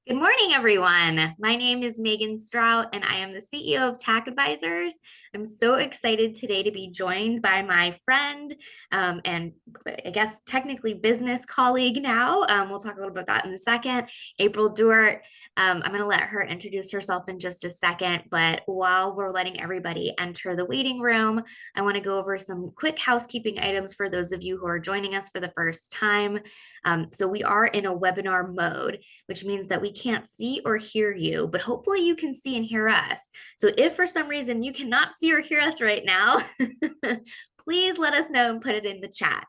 Good morning, everyone. My name is Megan Strout, and I am the CEO of TAC Advisors. I'm so excited today to be joined by my friend and I guess technically business colleague now. We'll talk a little bit about that in a second. April Dewart. I'm going to let her introduce herself in just a second, but while we're letting everybody enter the waiting room, I want to go over some quick housekeeping items for those of you who are joining us for the first time. So we are in a webinar mode, which means that we can't see or hear you, but hopefully you can see and hear us. So if for some reason you cannot see or hear us right now, please let us know and put it in the chat.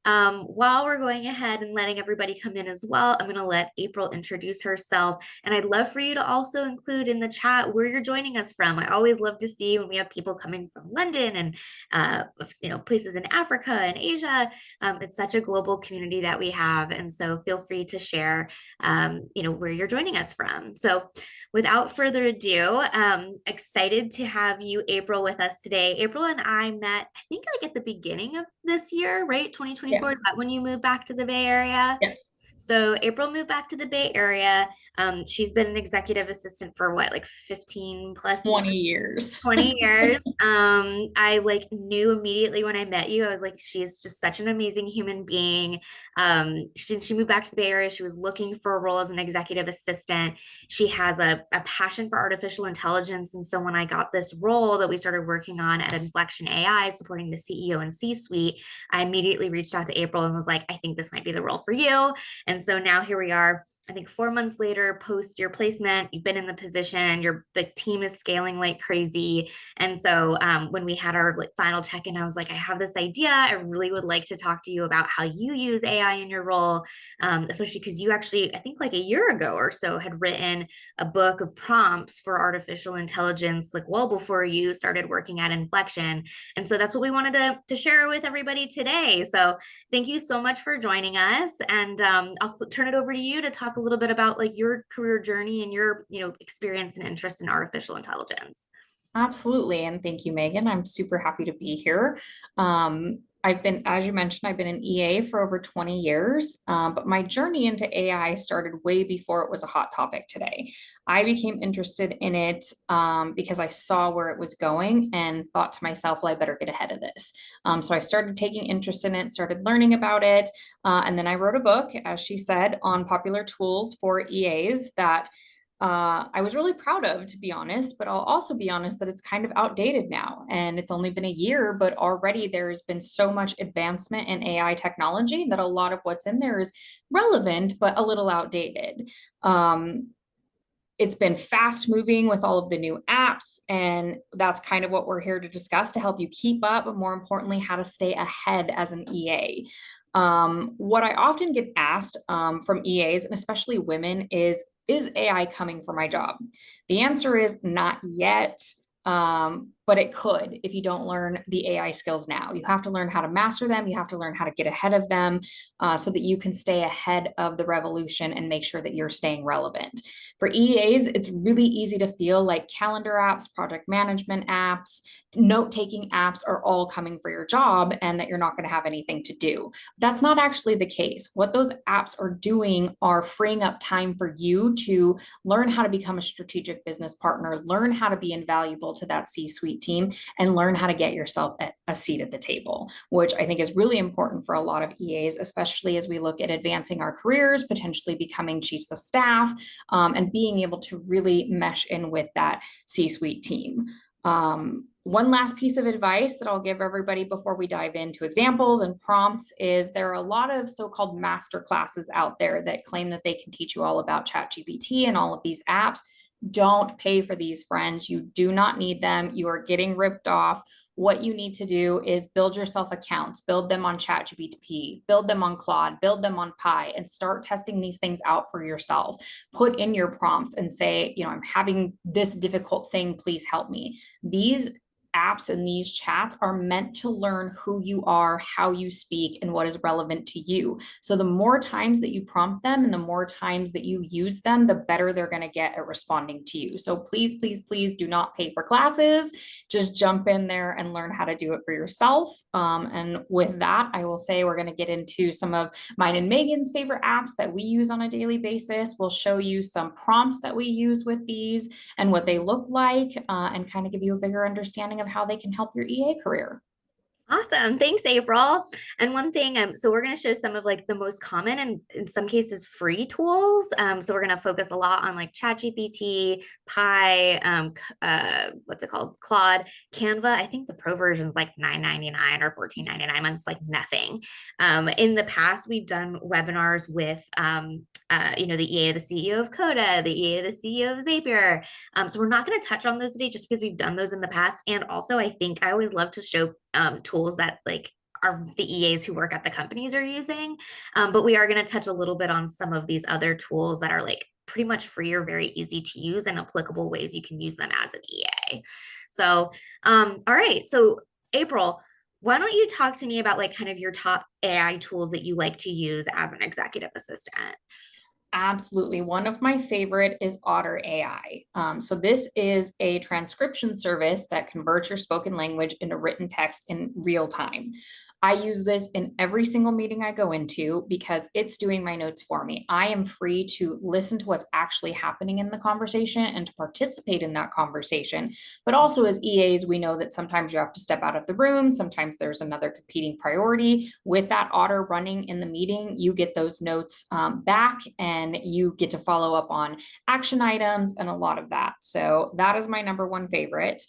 While we're going ahead and letting everybody come in as well, I'm going to let April introduce herself. And I'd love for you to also include in the chat where you're joining us from. I always love to see when we have people coming from London and places in Africa and Asia. It's such a global community that we have. And so feel free to share where you're joining us from. So without further ado, excited to have you, April, with us today. April and I met, I think like at the beginning of this year, right? 2024, Yeah. is that when you moved back to the Bay Area? Yes. So April moved back to the Bay Area. She's been an executive assistant for what, like 15 plus years? 20 years. 20 years. I like knew immediately when I met you. I was like, she is just such an amazing human being. Since she moved back to the Bay Area, she was looking for a role as an executive assistant. She has a passion for artificial intelligence. And so when I got this role that we started working on at Inflection AI, supporting the CEO and C-suite, I immediately reached out to April and was like, I think this might be the role for you. And so now here we are, I think 4 months later, post your placement, you've been in the position, the team is scaling like crazy. And so when we had our final check-in, I was like, I have this idea. I really would like to talk to you about how you use AI in your role, especially because you actually, I think like a year ago or so, had written a book of prompts for artificial intelligence, like well before you started working at Inflection. And so that's what we wanted to share with everybody today. So thank you so much for joining us. And I'll turn it over to you to talk a little bit about like your career journey and your, experience and interest in artificial intelligence. Absolutely. And thank you, Megan. I'm super happy to be here. As you mentioned, I've been an EA for over 20 years, but my journey into AI started way before it was a hot topic today. I became interested in it because I saw where it was going and thought to myself, well, I better get ahead of this. So I started taking interest in it, started learning about it, and then I wrote a book, as she said, on popular tools for EAs that I was really proud of, to be honest, but I'll also be honest that it's kind of outdated now. And it's only been a year, but already there's been so much advancement in AI technology that a lot of what's in there is relevant, but a little outdated. It's been fast moving with all of the new apps, and that's kind of what we're here to discuss to help you keep up, but more importantly, how to stay ahead as an EA. What I often get asked from EAs, and especially women, is AI coming for my job? The answer is not yet, but it could if you don't learn the AI skills now. You have to learn how to master them. You have to learn how to get ahead of them so that you can stay ahead of the revolution and make sure that you're staying relevant. For EAs, it's really easy to feel like calendar apps, project management apps, note-taking apps are all coming for your job and that you're not going to have anything to do. That's not actually the case. What those apps are doing are freeing up time for you to learn how to become a strategic business partner, learn how to be invaluable to that C-suite team, and learn how to get yourself a seat at the table, which I think is really important for a lot of EAs, especially as we look at advancing our careers, potentially becoming chiefs of staff, and being able to really mesh in with that C-suite team. One last piece of advice that I'll give everybody before we dive into examples and prompts is there are a lot of so-called master classes out there that claim that they can teach you all about ChatGPT and all of these apps. Don't pay for these, friends. You do not need them. You are getting ripped off. What you need to do is build yourself accounts, build them on ChatGPT, build them on Claude, build them on Pi, and start testing these things out for yourself. Put in your prompts and say, I'm having this difficult thing, please help me. These apps and these chats are meant to learn who you are, how you speak, and what is relevant to you. So the more times that you prompt them and the more times that you use them, the better they're going to get at responding to you. So please, please, please do not pay for classes. Just jump in there and learn how to do it for yourself. And with that, I will say we're going to get into some of mine and Megan's favorite apps that we use on a daily basis. We'll show you some prompts that we use with these and what they look like, and kind of give you a bigger understanding of how they can help your EA career. Awesome. Thanks, April. And one thing, so we're going to show some of like the most common and in some cases free tools. So we're going to focus a lot on like ChatGPT, Pi, what's it called? Claude, Canva. I think the pro version is like $9.99 or $14.99 months, like nothing. In the past, we've done webinars with the EA, the CEO of Coda, the EA, the CEO of Zapier. So we're not going to touch on those today just because we've done those in the past. And also, I think I always love to show tools that like are the EAs who work at the companies are using. But we are going to touch a little bit on some of these other tools that are like pretty much free or very easy to use and applicable ways you can use them as an EA. So, all right. So, April, why don't you talk to me about like kind of your top AI tools that you like to use as an executive assistant? Absolutely. One of my favorite is Otter AI. So this is a transcription service that converts your spoken language into written text in real time. I use this in every single meeting I go into because it's doing my notes for me. I am free to listen to what's actually happening in the conversation and to participate in that conversation. But also, as EAs, we know that sometimes you have to step out of the room. Sometimes there's another competing priority. With that Otter running in the meeting, you get those notes back and you get to follow up on action items and a lot of that. So that is my number one favorite.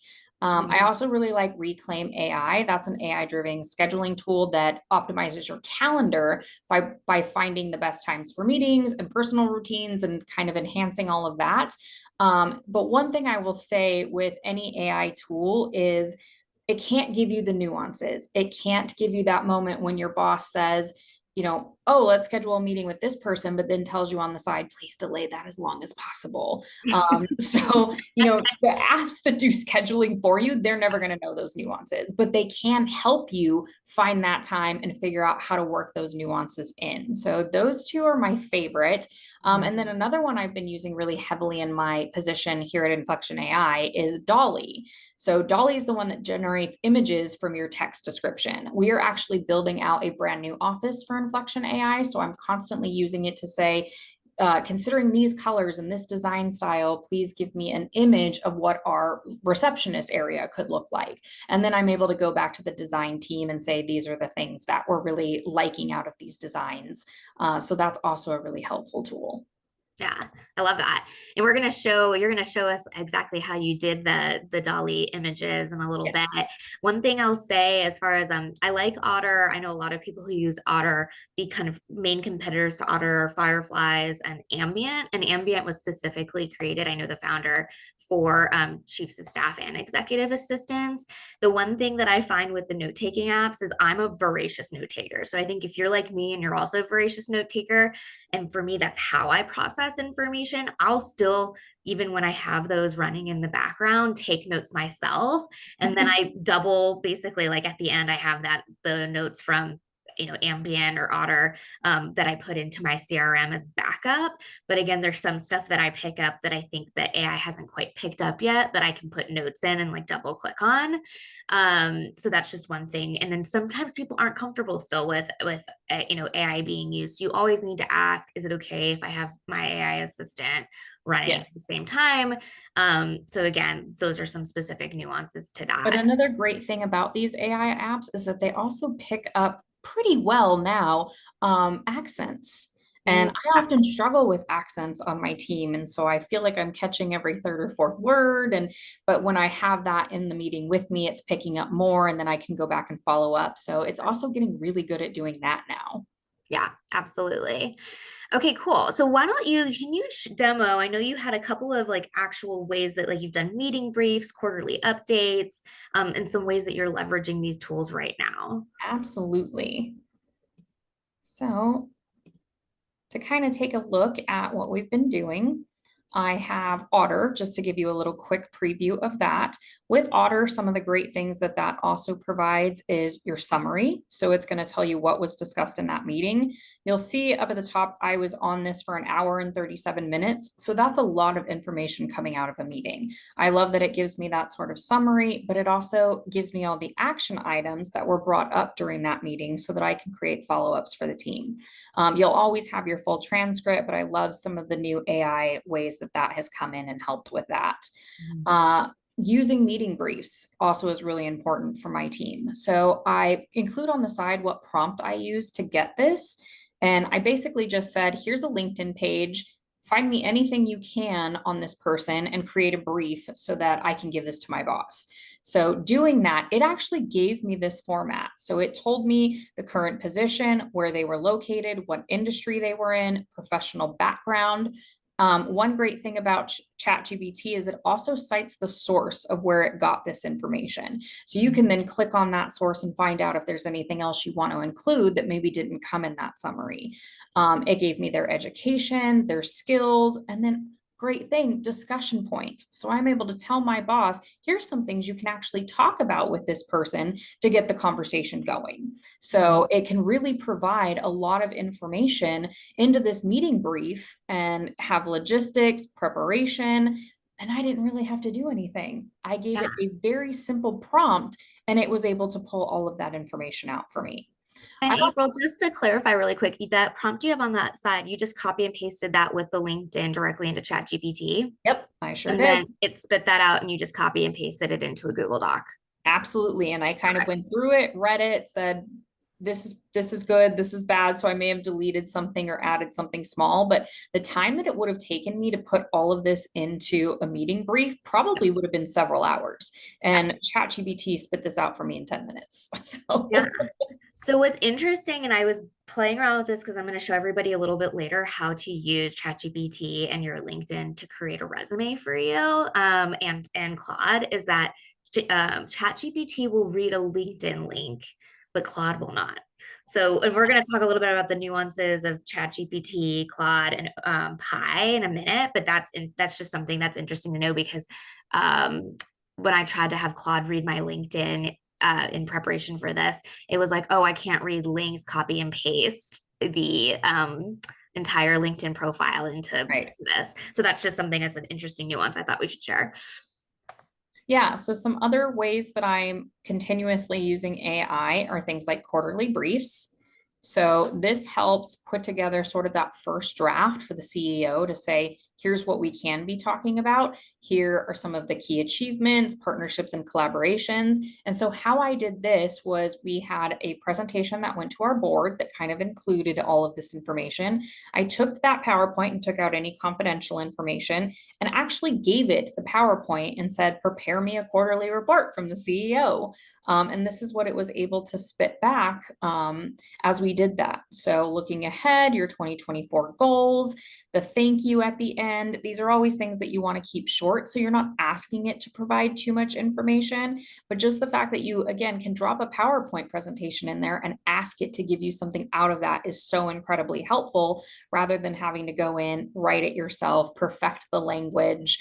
I also really like Reclaim AI. That's an AI-driven scheduling tool that optimizes your calendar by finding the best times for meetings and personal routines and kind of enhancing all of that. But one thing I will say with any AI tool is it can't give you the nuances. It can't give you that moment when your boss says, oh, let's schedule a meeting with this person, but then tells you on the side, please delay that as long as possible. So, the apps that do scheduling for you, they're never going to know those nuances, but they can help you find that time and figure out how to work those nuances in. So those two are my favorite. And then another one I've been using really heavily in my position here at Inflection AI is Dolly. So Dolly is the one that generates images from your text description. We are actually building out a brand new office for Inflection AI. So I'm constantly using it to say, considering these colors and this design style, please give me an image of what our receptionist area could look like. And then I'm able to go back to the design team and say, these are the things that we're really liking out of these designs. So that's also a really helpful tool. Yeah, I love that. And you're gonna show us exactly how you did the Dolly images in a little bit. Yes. One thing I'll say as far as I like Otter. I know a lot of people who use Otter. The kind of main competitors to Otter are Fireflies and Ambient. And Ambient was specifically created, I know the founder, for chiefs of staff and executive assistants. The one thing that I find with the note-taking apps is I'm a voracious note taker. So I think if you're like me and you're also a voracious note taker, and for me, that's how I process information. I'll still, even when I have those running in the background, take notes myself. And then I double basically like at the end, I have the notes from Ambient or Otter that I put into my CRM as backup. But again, there's some stuff that I pick up that I think that AI hasn't quite picked up yet that I can put notes in and like double click on. So that's just one thing. And then sometimes people aren't comfortable still with AI being used. You always need to ask, is it okay if I have my AI assistant running Yes. at the same time? So again, those are some specific nuances to But that. another great thing about these AI apps is that they also pick up pretty well now accents. And Mm, I often struggle with accents on my team. And so I feel like I'm catching every third or fourth word. But when I have that in the meeting with me, it's picking up more and then I can go back and follow up. So it's also getting really good at doing that now. yeah, absolutely. Okay, cool. So why don't can you demo? I know you had a couple of like actual ways that like you've done meeting briefs, quarterly updates, and some ways that you're leveraging these tools right now. Absolutely. So to kind of take a look at what we've been doing, I have Otter, just to give you a little quick preview of that. With Otter, some of the great things that that also provides is your summary. So it's going to tell you what was discussed in that meeting. You'll see up at the top, I was on this for an hour and 37 minutes. So that's a lot of information coming out of a meeting. I love that it gives me that sort of summary, but it also gives me all the action items that were brought up during that meeting so that I can create follow-ups for the team. You'll always have your full transcript, but I love some of the new AI ways that that has come in and helped with that. Using meeting briefs also is really important for my team. So I include on the side what prompt I use to get this. And I basically just said, here's a LinkedIn page. Find me anything you can on this person and create a brief so that I can give this to my boss. So doing that, it actually gave me this format. So it told me the current position, where they were located, what industry they were in, professional background. One great thing about ChatGPT is it also cites the source of where it got this information. So you can then click on that source and find out if there's anything else you want to include that maybe didn't come in that summary. It gave me their education, their skills, and then great thing, discussion points. So I'm able to tell my boss, here's some things you can actually talk about with this person to get the conversation going. So it can really provide a lot of information into this meeting brief and have logistics, preparation. And I didn't really have to do anything. I gave Yeah. it a very simple prompt and it was able to pull all of that information out for me. And I April, also, just to clarify really quick, that prompt you have on that side, you just copy and pasted that with the LinkedIn directly into ChatGPT, yep, I sure and did. then it spit that out and you just copy and pasted it into a Google Doc. Absolutely. And I kind of Correct. went through it, read it, said, this is good, this is bad. So I may have deleted something or added something small, but the time that it would have taken me to put all of this into a meeting brief probably would have been several hours. And ChatGPT spit this out for me in 10 minutes. Yeah. So So what's interesting, and I was playing around with this because I'm going to show everybody a little bit later how to use ChatGPT and your LinkedIn to create a resume for you, and Claude, is that ChatGPT will read a LinkedIn link, but Claude will not. So, and we're going to talk a little bit about the nuances of ChatGPT, Claude, and Pi in a minute, but that's just something that's interesting to know because when I tried to have Claude read my LinkedIn in preparation for this, it was like, oh, I can't read links, copy and paste the entire LinkedIn profile into right. this. So that's just something that's an interesting nuance I thought we should share. Yeah, so some other ways that I'm continuously using AI are things like quarterly briefs. So this helps put together sort of that first draft for the CEO to say, here's what we can be talking about. Here are some of the key achievements, partnerships, and collaborations. And so how I did this was we had a presentation that went to our board that kind of included all of this information. I took that PowerPoint and took out any confidential information and actually gave it the PowerPoint and said, prepare me a quarterly report from the CEO. And this is what it was able to spit back as we did that. So looking ahead, your 2024 goals, the thank you at the end, these are always things that you want to keep short. So you're not asking it to provide too much information, but just the fact that you, again, can drop a PowerPoint presentation in there and ask it to give you something out of that is so incredibly helpful rather than having to go in, write it yourself, perfect the language,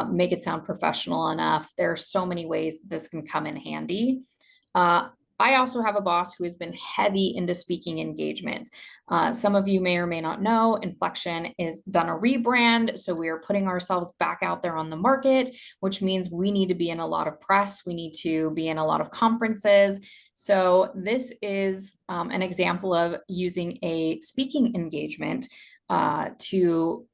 make it sound professional enough. There are so many ways that this can come in handy. I also have a boss who has been heavy into speaking engagements. Some of you may or may not know, Inflection is done a rebrand. So we are putting ourselves back out there on the market, which means we need to be in a lot of press. We need to be in a lot of conferences. So this is an example of using a speaking engagement to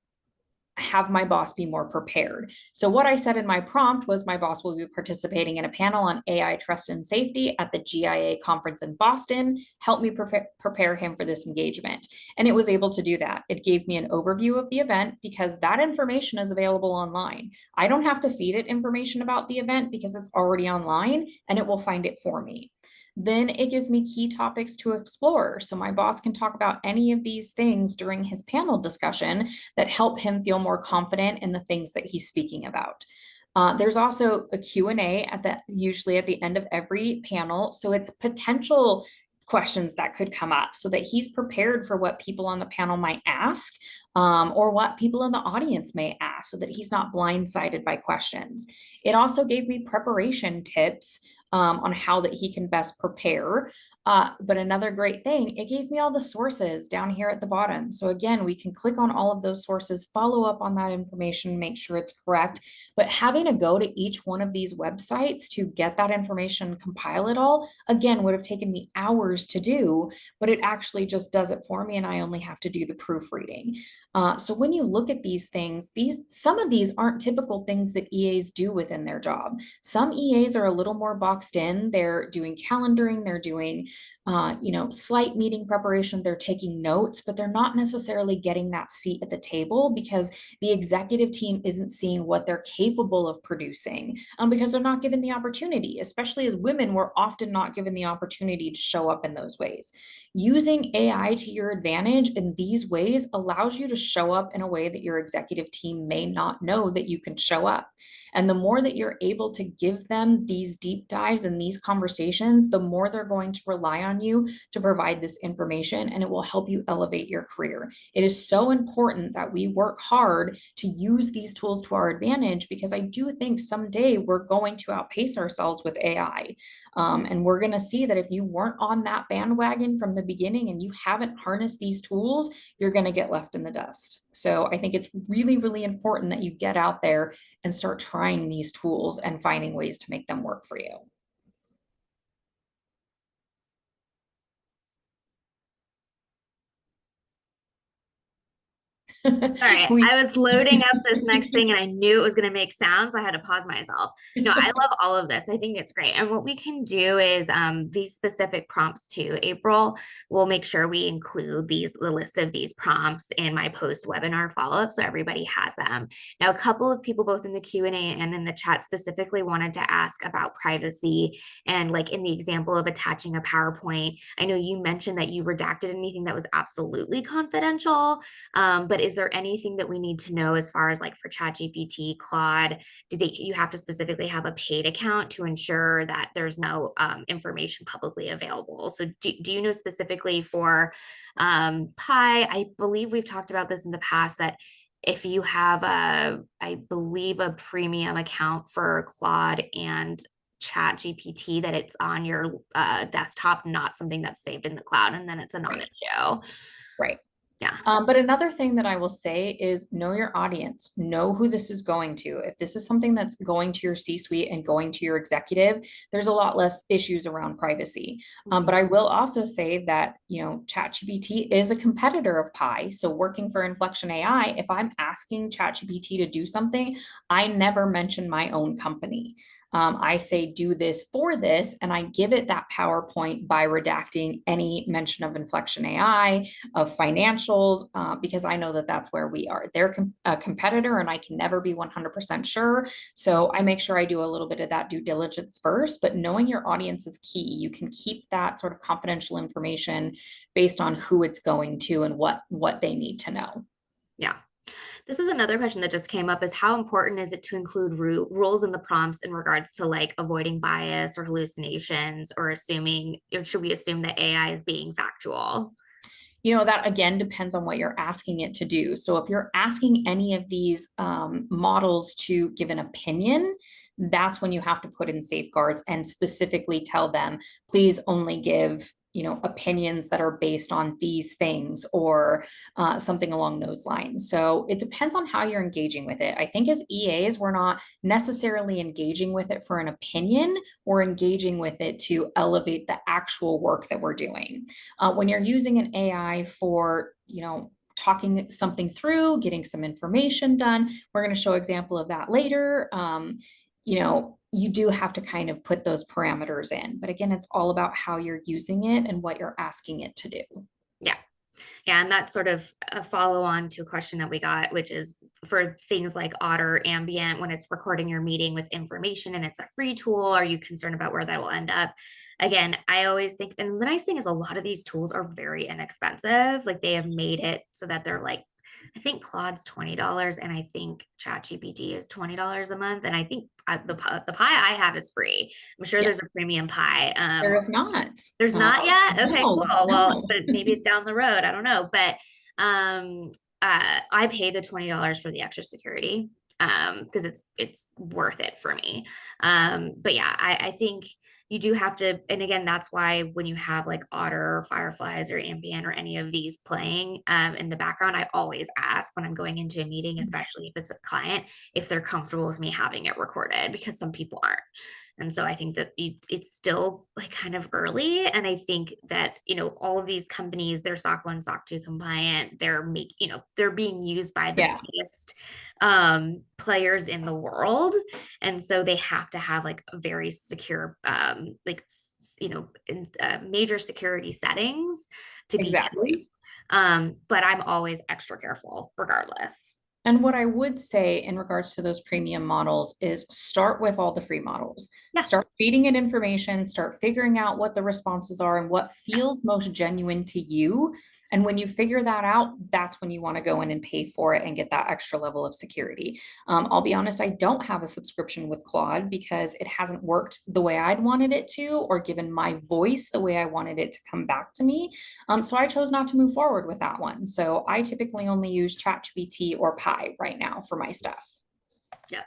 have my boss be more prepared. So what I said in my prompt was my boss will be participating in a panel on AI trust and safety at the GIA conference in Boston. Help me prepare him for this engagement. And it was able to do that. It gave me an overview of the event because that information is available online. I don't have to feed it information about the event because it's already online and it will find it for me. Then it gives me key topics to explore. So my boss can talk about any of these things during his panel discussion that help him feel more confident in the things that he's speaking about. There's also a Q&A usually at the end of every panel. So it's potential questions that could come up so that he's prepared for what people on the panel might ask, or what people in the audience may ask, so that he's not blindsided by questions. It also gave me preparation tips on how that he can best prepare. But another great thing, it gave me all the sources down here at the bottom. So again, we can click on all of those sources, follow up on that information, make sure it's correct. But having to go to each one of these websites to get that information, compile it all, again, would have taken me hours to do, but it actually just does it for me, and I only have to do the proofreading. So when you look at these things, some of these aren't typical things that EAs do within their job. Some EAs are a little more boxed in. They're doing calendaring, they're doing slight meeting preparation, they're taking notes, but they're not necessarily getting that seat at the table because the executive team isn't seeing what they're capable of producing, because they're not given the opportunity. Especially as women, we're often not given the opportunity to show up in those ways. Using AI to your advantage in these ways allows you to show up in a way that your executive team may not know that you can show up. And the more that you're able to give them these deep dives and these conversations, the more they're going to rely on you to provide this information, and it will help you elevate your career. It is so important that we work hard to use these tools to our advantage, because I do think someday we're going to outpace ourselves with AI. And we're going to see that if you weren't on that bandwagon from the beginning and you haven't harnessed these tools, you're going to get left in the dust. So I think it's really, really important that you get out there and start trying these tools and finding ways to make them work for you. Sorry, I was loading up this next thing and I knew it was going to make sounds. I had to pause myself. No, I love all of this. I think it's great. And what we can do is these specific prompts too. April will make sure we include the list of these prompts in my post webinar follow-up so everybody has them. Now, a couple of people both in the Q&A and in the chat specifically wanted to ask about privacy, and like in the example of attaching a PowerPoint. I know you mentioned that you redacted anything that was absolutely confidential, but is there anything that we need to know as far as like for ChatGPT, Claude? You have to specifically have a paid account to ensure that there's no information publicly available? So do you know specifically for Pi? I believe we've talked about this in the past, that if you have I believe a premium account for Claude and ChatGPT, that it's on your desktop, not something that's saved in the cloud, and then it's a non-issue. Right. Yeah. But another thing that I will say is know your audience, know who this is going to. If this is something that's going to your C-suite and going to your executive, there's a lot less issues around privacy. But I will also say that, ChatGPT is a competitor of Pi. So working for Inflection AI, if I'm asking ChatGPT to do something, I never mention my own company. I say, do this for this, and I give it that PowerPoint by redacting any mention of Inflection AI, of financials, because I know that that's where we are. They're a competitor, and I can never be 100% sure. So I make sure I do a little bit of that due diligence first, but knowing your audience is key. You can keep that sort of confidential information based on who it's going to and what they need to know. Yeah. This is another question that just came up, is how important is it to include rules in the prompts in regards to like avoiding bias or hallucinations, or should we assume that AI is being factual? That again depends on what you're asking it to do. So if you're asking any of these models to give an opinion, that's when you have to put in safeguards and specifically tell them, please only give opinions that are based on these things, or something along those lines. So it depends on how you're engaging with it. I think as EAs, we're not necessarily engaging with it for an opinion. We're engaging with it to elevate the actual work that we're doing. When you're using an AI for, talking something through, getting some information done, we're going to show example of that later. You do have to kind of put those parameters in. But again, it's all about how you're using it and what you're asking it to do. Yeah. Yeah, and that's sort of a follow on to a question that we got, which is for things like Otter Ambient, when it's recording your meeting with information and it's a free tool, are you concerned about where that will end up? Again, I always think, and the nice thing is a lot of these tools are very inexpensive. Like they have made it so that they're like I think Claude's $20 and I think ChatGPT is $20 a month. And I think the pie I have is free. I'm sure Yeah, there's a premium pie. there is not. There's not yet? Okay, No, cool. Well, no. but maybe it's down the road. I don't know. But um I pay the $20 for the extra security because it's worth it for me. But yeah, I think you do have to, and again, that's why when you have like Otter or Fireflies or Ambient or any of these playing in the background, I always ask when I'm going into a meeting, especially if it's a client, if they're comfortable with me having it recorded, because some people aren't. And so I think that it's still like kind of early. And I think that, all of these companies, they're SOC 1, SOC 2 compliant. They're being used by the Yeah, biggest players in the world. And so they have to have like a very secure, major security settings to be exactly. used. But I'm always extra careful regardless. And what I would say in regards to those premium models is start with all the free models. Yeah. Start feeding it information, start figuring out what the responses are and what feels most genuine to you. And when you figure that out, that's when you want to go in and pay for it and get that extra level of security. I'll be honest, I don't have a subscription with Claude because it hasn't worked the way I'd wanted it to, or given my voice the way I wanted it to come back to me. So I chose not to move forward with that one. So I typically only use ChatGPT or Pi right now for my stuff. Yeah.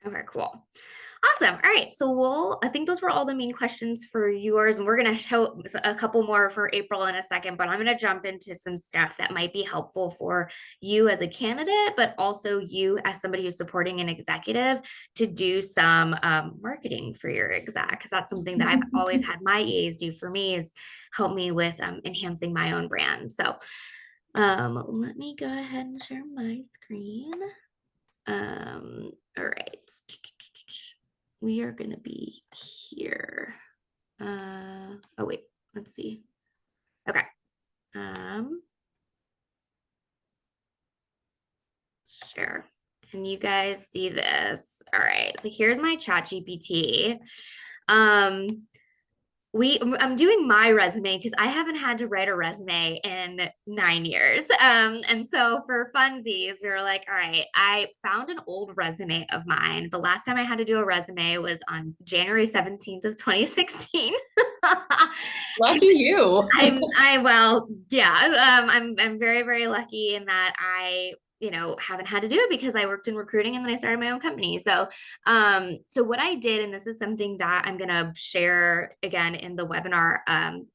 Okay, cool. Awesome. All right. So I think those were all the main questions for yours. And we're going to show a couple more for April in a second, but I'm going to jump into some stuff that might be helpful for you as a candidate, but also you as somebody who's supporting an executive to do some marketing for your exec. Because that's something that I've always had my EAs do for me, is help me with enhancing my own brand. So let me go ahead and share my screen. All right. We are gonna be here. Oh wait, let's see. Okay. Um, Share. Can you guys see this? All right. So here's my chat GPT. Um, I'm doing my resume because I haven't had to write a resume in 9 years. And so for funsies, we were like, all right, I found an old resume of mine. The last time I had to do a resume was on January 17th of 2016. Lucky you. Well, yeah, I'm very, very lucky in that I haven't had to do it because I worked in recruiting and then I started my own company. So what I did, and this is something that I'm gonna share again in the webinar,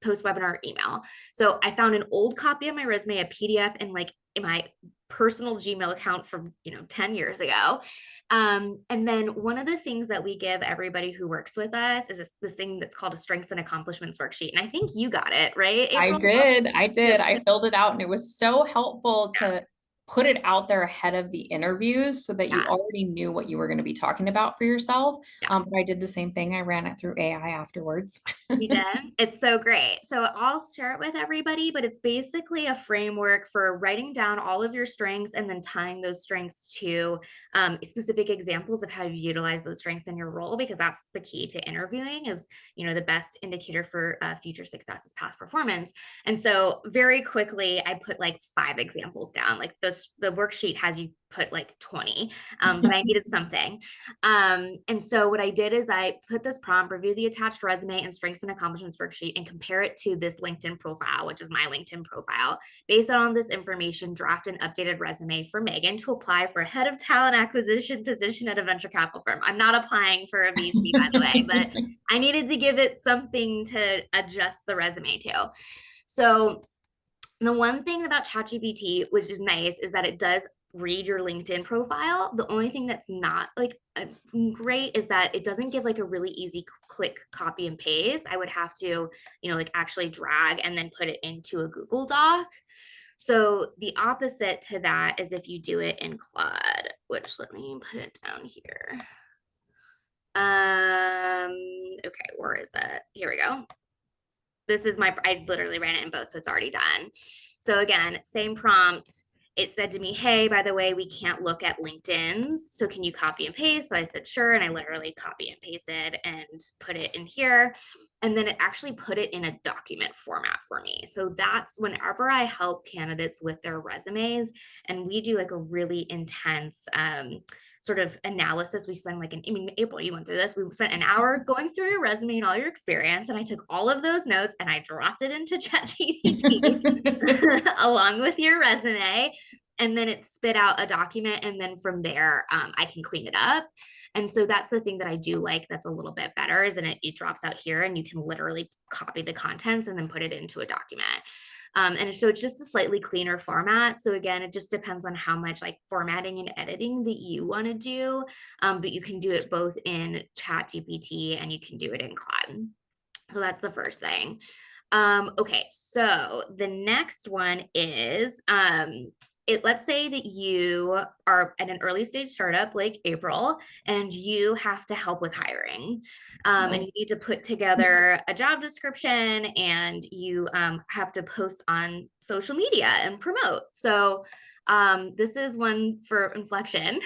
post-webinar email. So I found an old copy of my resume, a PDF, in my personal Gmail account from 10 years ago. And then one of the things that we give everybody who works with us is this thing that's called a strengths and accomplishments worksheet. And I think you got it, right, I April? did. I did. I filled it out and it was so helpful to put it out there ahead of the interviews so that you Yeah. already knew what you were going to be talking about for yourself. Yeah. But I did the same thing. I ran it through AI afterwards. You did? It's so great. So I'll share it with everybody, but it's basically a framework for writing down all of your strengths and then tying those strengths to specific examples of how you utilize those strengths in your role, because that's the key to interviewing. Is the best indicator for future success is past performance. And so very quickly, I put like 5 examples down. Like the worksheet has you put like 20, but I needed something. And so what I did is I put this prompt, review the attached resume and strengths and accomplishments worksheet, and compare it to this LinkedIn profile, which is my LinkedIn profile. Based on this information, draft an updated resume for Megan to apply for a head of talent acquisition position at a venture capital firm. I'm not applying for a VC, by the way, but I needed to give it something to adjust the resume to. So the one thing about ChatGPT, which is nice, is that it does read your LinkedIn profile. The only thing that's not great is that it doesn't give like a really easy click, copy and paste. I would have to, actually drag and then put it into a Google Doc. So the opposite to that is if you do it in Claude, which let me put it down here. Okay, where is it? Here we go. This is I literally ran it in both, so it's already done. So again, same prompt. It said to me, hey, by the way, we can't look at LinkedIn's. So can you copy and paste? So I said, sure. And I literally copy and pasted and put it in here. and then it actually put it in a document format for me. So that's whenever I help candidates with their resumes, and we do like a really intense sort of analysis. We spend like I mean, April, you went through this. We spent an hour going through your resume and all your experience, and I took all of those notes and I dropped it into ChatGPT along with your resume. And then it spit out a document. And then from there, I can clean it up. And so that's the thing that I do like that's a little bit better is it drops out here and you can literally copy the contents and then put it into a document. And so it's just a slightly cleaner format. So again, it just depends on how much like formatting and editing that you want to do. But you can do it both in ChatGPT and you can do it in Claude. So that's the first thing. Okay, so the next one is let's say that you are at an early stage startup like April and you have to help with hiring. And you need to put together a job description and you have to post on social media and promote. So this is one for Inflection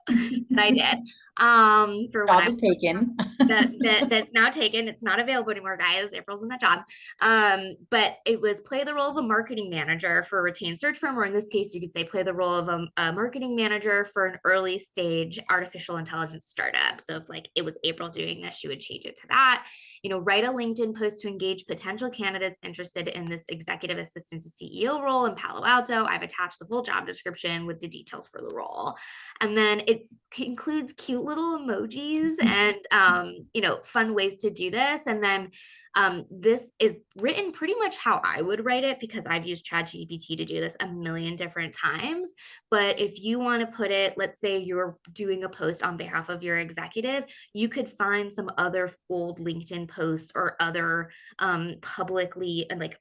that I did for when Job I is taken. that's now taken. It's not available anymore, guys. April's in that job. But it was play the role of a marketing manager for a retained search firm, or in this case, you could say play the role of a marketing manager for an early stage artificial intelligence startup. So if like it was April doing this, she would change it to that. Write a LinkedIn post to engage potential candidates interested in this executive assistant to CEO role in Palo Alto. I've attached the full job description with the details for the role. And then it includes cute little emojis and fun ways to do this. And then this is written pretty much how I would write it because I've used ChatGPT to do this a million different times. But if you want to put it, let's say you're doing a post on behalf of your executive, you could find some other old LinkedIn posts or other publicly like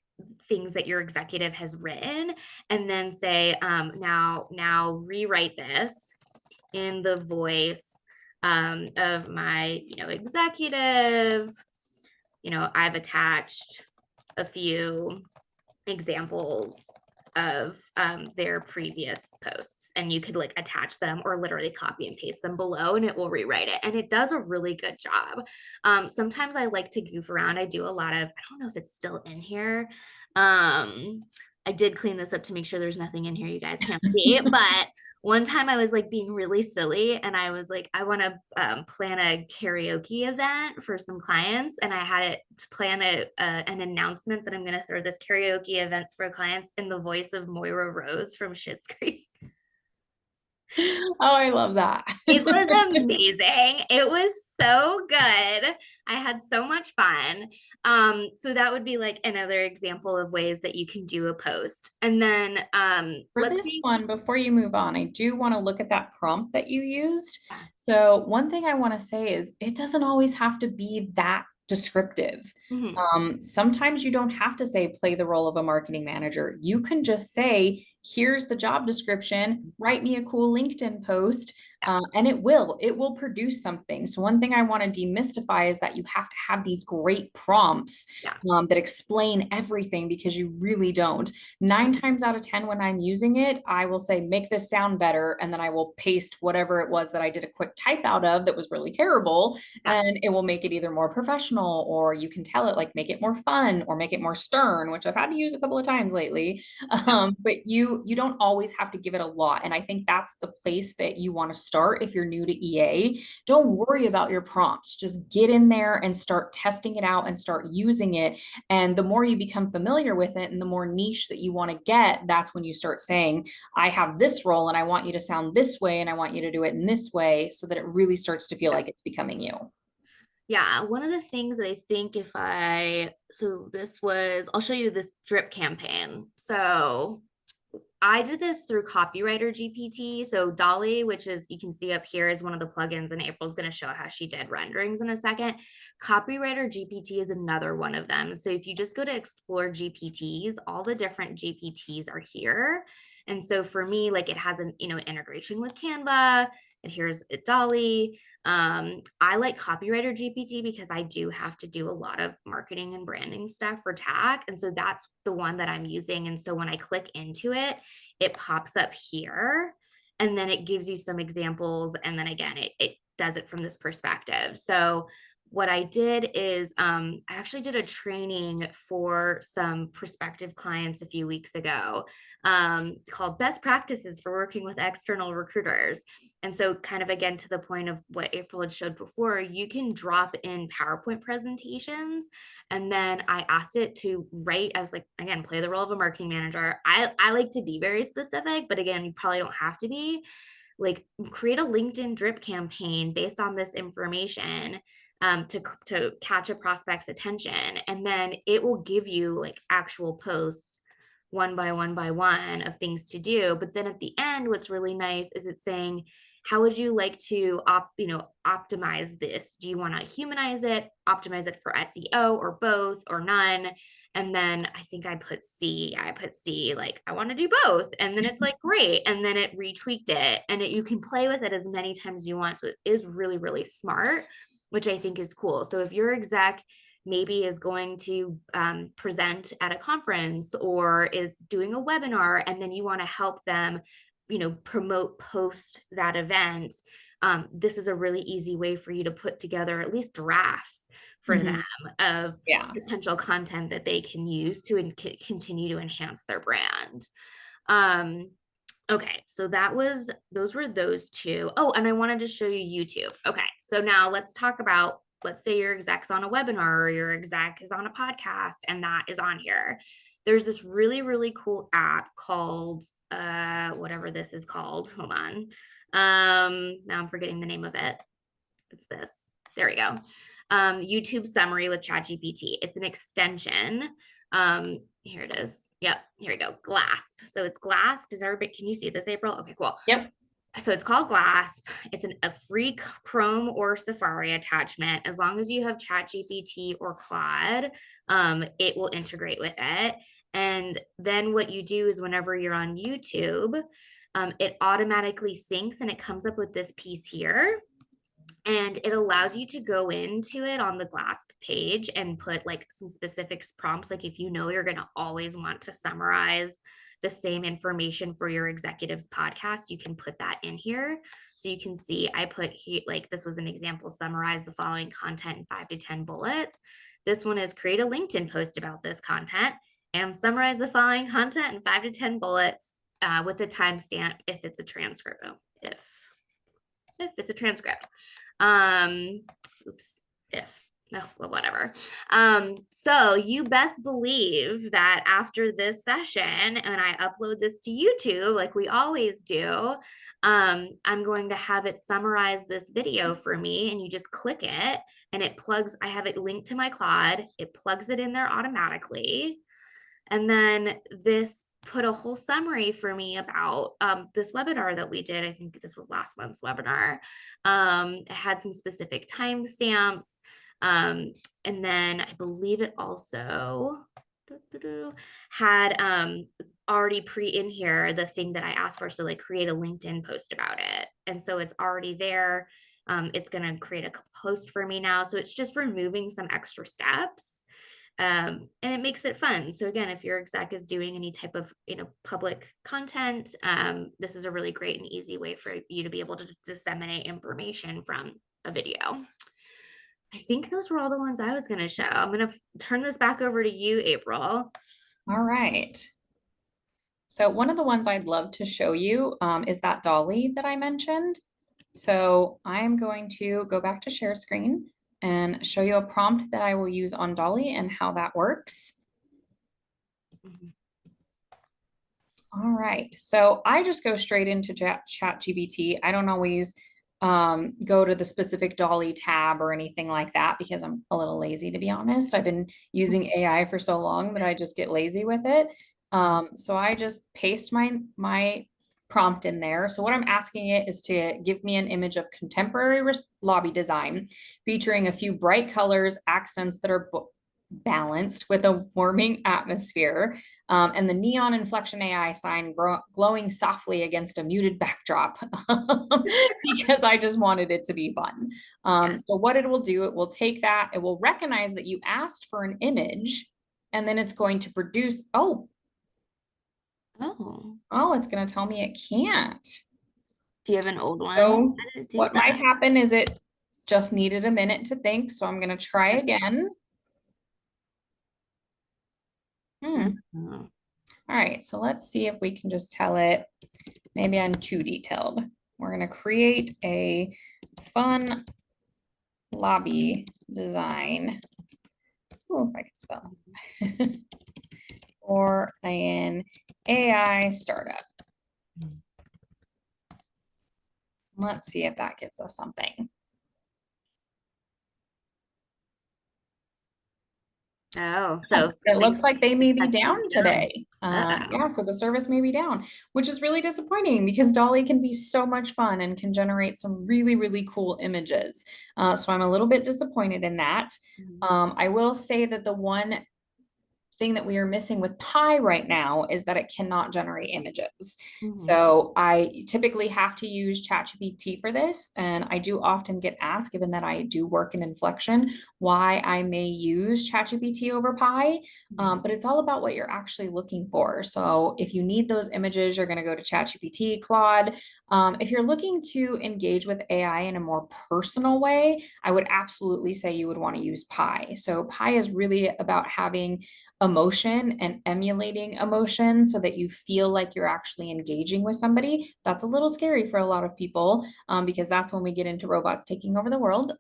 things that your executive has written and then say now rewrite this in the voice of my executive. I've attached a few examples of their previous posts and you could like attach them or literally copy and paste them below and it will rewrite it and it does a really good job. Sometimes I like to goof around. I do a lot of, I don't know if it's still in here. I did clean this up to make sure there's nothing in here you guys can't see, but one time I was like being really silly and I was like, I want to plan a karaoke event for some clients. And I had it plan an announcement that I'm going to throw this karaoke event for clients in the voice of Moira Rose from Schitt's Creek. Oh, I love that. It was amazing. It was so good. I had so much fun. So that would be like another example of ways that you can do a post. And then For let's this see. one, before you move on, I do want to look at that prompt that you used. Yeah. So one thing I want to say is it doesn't always have to be that descriptive. Mhm. Sometimes you don't have to say play the role of a marketing manager. You can just say, here's the job description, write me a cool LinkedIn post, and it will produce something. So one thing I want to demystify is that you have to have these great prompts Yeah. that explain everything because you really don't. 9 times out of 10 when I'm using it, I will say, make this sound better. And then I will paste whatever it was that I did a quick type out of that was really terrible. Yeah. And it will make it either more professional or you can tell it like make it more fun or make it more stern, which I've had to use a couple of times lately. But you don't always have to give it a lot. And I think that's the place that you want to start if you're new to EA. Don't worry about your prompts. Just get in there and start testing it out and start using it. And the more you become familiar with it and the more niche that you want to get, that's when you start saying, I have this role and I want you to sound this way and I want you to do it in this way so that it really starts to feel like it's becoming you. Yeah, one of the things that I think I'll show you this drip campaign. So I did this through Copywriter GPT. So Dolly, which is you can see up here, is one of the plugins, and April's going to show how she did renderings in a second. Copywriter GPT is another one of them. So if you just go to explore GPTs, all the different GPTs are here. And so for me, like it has an integration with Canva, and here's Dolly. I like Copywriter GPT because I do have to do a lot of marketing and branding stuff for TAC. And so that's the one that I'm using. And so when I click into it, it pops up here and then it gives you some examples. And then again, it does it from this perspective. So what I did is I actually did a training for some prospective clients a few weeks ago, called Best Practices for Working with External Recruiters. And so, kind of again, to the point of what April had showed before, you can drop in PowerPoint presentations. And then I asked it to write, I was like, again, play the role of a marketing manager. I like to be very specific, but again, you probably don't have to be. Like, create a LinkedIn drip campaign based on this information, to catch a prospect's attention. And then it will give you like actual posts one by one by one of things to do. But then at the end, what's really nice is it's saying, how would you like to optimize this? Do you want to humanize it, optimize it for SEO, or both, or none? And then I think I put C, like I want to do both. And then it's like, great. And then it retweaked it, and you can play with it as many times as you want. So it is really, really smart, which I think is cool. So if your exec maybe is going to present at a conference or is doing a webinar, and then you want to help them, promote post that event, this is a really easy way for you to put together at least drafts for them of Yeah. potential content that they can use to continue to enhance their brand. Okay, so those were those two. Oh, and I wanted to show you YouTube. Okay, so now let's talk about, let's say your exec's on a webinar or your exec is on a podcast and that is on here. There's this really, really cool app called whatever this is called. Hold on. Now I'm forgetting the name of it. It's this. There we go. YouTube summary with ChatGPT. It's an extension. Here it is. Yep, here we go. Glasp. So it's Glasp. Is everybody, can you see this, April? Okay, cool. Yep. So it's called Glasp. It's a free Chrome or Safari attachment. As long as you have ChatGPT or Claude, it will integrate with it. And then what you do is whenever you're on YouTube, it automatically syncs and it comes up with this piece here. And it allows you to go into it on the Glasp page and put like some specific prompts. Like if you're going to always want to summarize the same information for your executives podcast, you can put that in here. So you can see I put here, like this was an example, summarize the following content in 5 to 10 bullets. This one is create a LinkedIn post about this content and summarize the following content in 5 to 10 bullets with a timestamp if it's a transcript. If it's a transcript. Oops, if. No, well, whatever. So you best believe that after this session, and I upload this to YouTube like we always do, I'm going to have it summarize this video for me, and you just click it and it plugs, I have it linked to my Claude, it plugs it in there automatically. And then this put a whole summary for me about this webinar that we did. I think this was last month's webinar. It had some specific timestamps. And then I believe it also had already in here the thing that I asked for. So like create a LinkedIn post about it. And so it's already there. It's going to create a post for me now. So it's just removing some extra steps. And it makes it fun. So again, if your exec is doing any type of public content, this is a really great and easy way for you to be able to disseminate information from a video. I think those were all the ones I was going to show. I'm going to turn this back over to you, April. All right. So one of the ones I'd love to show you is that dolly that I mentioned. So I'm going to go back to share screen and show you a prompt that I will use on Dolly and how that works. All right, so I just go straight into ChatGPT. I don't always go to the specific Dolly tab or anything like that because I'm a little lazy, to be honest. I've been using AI for so long that I just get lazy with it. So I just paste my prompt in there. So what I'm asking it is to give me an image of contemporary lobby design featuring a few bright colors, accents that are balanced with a warming atmosphere, and the neon Inflection AI sign glowing softly against a muted backdrop because I just wanted it to be fun. So what it will do, it will take that, it will recognize that you asked for an image, and then it's going to produce, it's going to tell me it can't. Do you have an old one? So what might happen is it just needed a minute to think, so I'm going to try again. Mhm. All right, so let's see if we can just tell it, maybe I'm too detailed. We're going to create a fun lobby design. Oh, if I can spell. For an AI startup. Let's see if that gives us something. Oh, so It something looks like they may be such as down done. today. Uh-oh. Yeah, so the service may be down, which is really disappointing because Dolly can be so much fun and can generate some really, really cool images. So I'm a little bit disappointed in that. Mhm. I will say that the one thing that we are missing with Pi right now is that it cannot generate images. Mhm. So I typically have to use ChatGPT for this. And I do often get asked, given that I do work in Inflection, why I may use ChatGPT over Pi. Mhm. But it's all about what you're actually looking for. So if you need those images, you're going to go to ChatGPT, Claude. If you're looking to engage with AI in a more personal way, I would absolutely say you would want to use Pi. So Pi is really about having emotion and emulating emotion so that you feel like you're actually engaging with somebody. That's a little scary for a lot of people because that's when we get into robots taking over the world.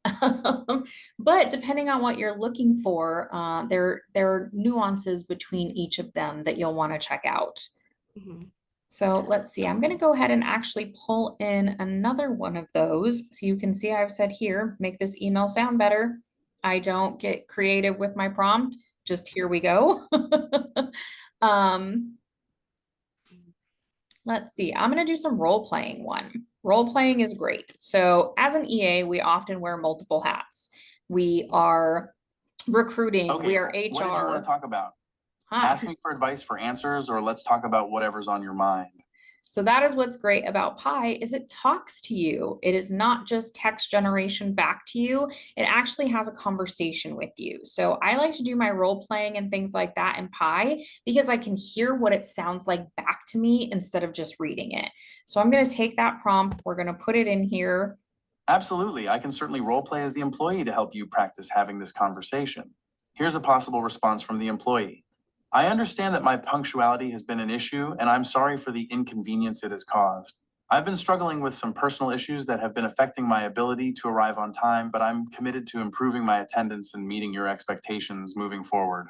But depending on what you're looking for, there are nuances between each of them that you'll want to check out. Mhm. So let's see, I'm going to go ahead and actually pull in another one of those. So you can see I've said here, make this email sound better. I don't get creative with my prompt, just here we go. um, let's see, I'm going to do some role playing one. Role playing is great. So as an EA, we often wear multiple hats. We are recruiting, Okay, we are HR. what did you want to talk about? Huh. Ask me for advice for answers, or let's talk about whatever's on your mind. So that is what's great about Pi is it talks to you. It is not just text generation back to you. It actually has a conversation with you. So I like to do my role playing and things like that in Pi because I can hear what it sounds like back to me instead of just reading it. So I'm going to take that prompt. We're going to put it in here. Absolutely, I can certainly role play as the employee to help you practice having this conversation. Here's a possible response from the employee. I understand that my punctuality has been an issue, and I'm sorry for the inconvenience it has caused. I've been struggling with some personal issues that have been affecting my ability to arrive on time, but I'm committed to improving my attendance and meeting your expectations moving forward.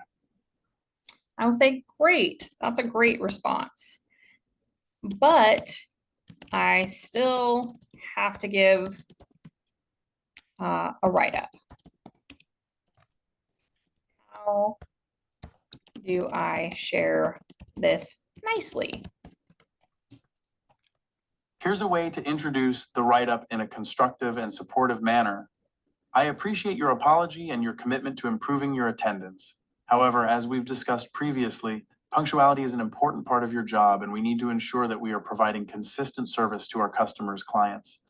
I will say, great. That's a great response. But I still have to give a write-up. How do I share this nicely? Here's a way to introduce the write-up in a constructive and supportive manner. I appreciate your apology and your commitment to improving your attendance. However, as we've discussed previously, punctuality is an important part of your job, and we need to ensure that we are providing consistent service to our customers' clients.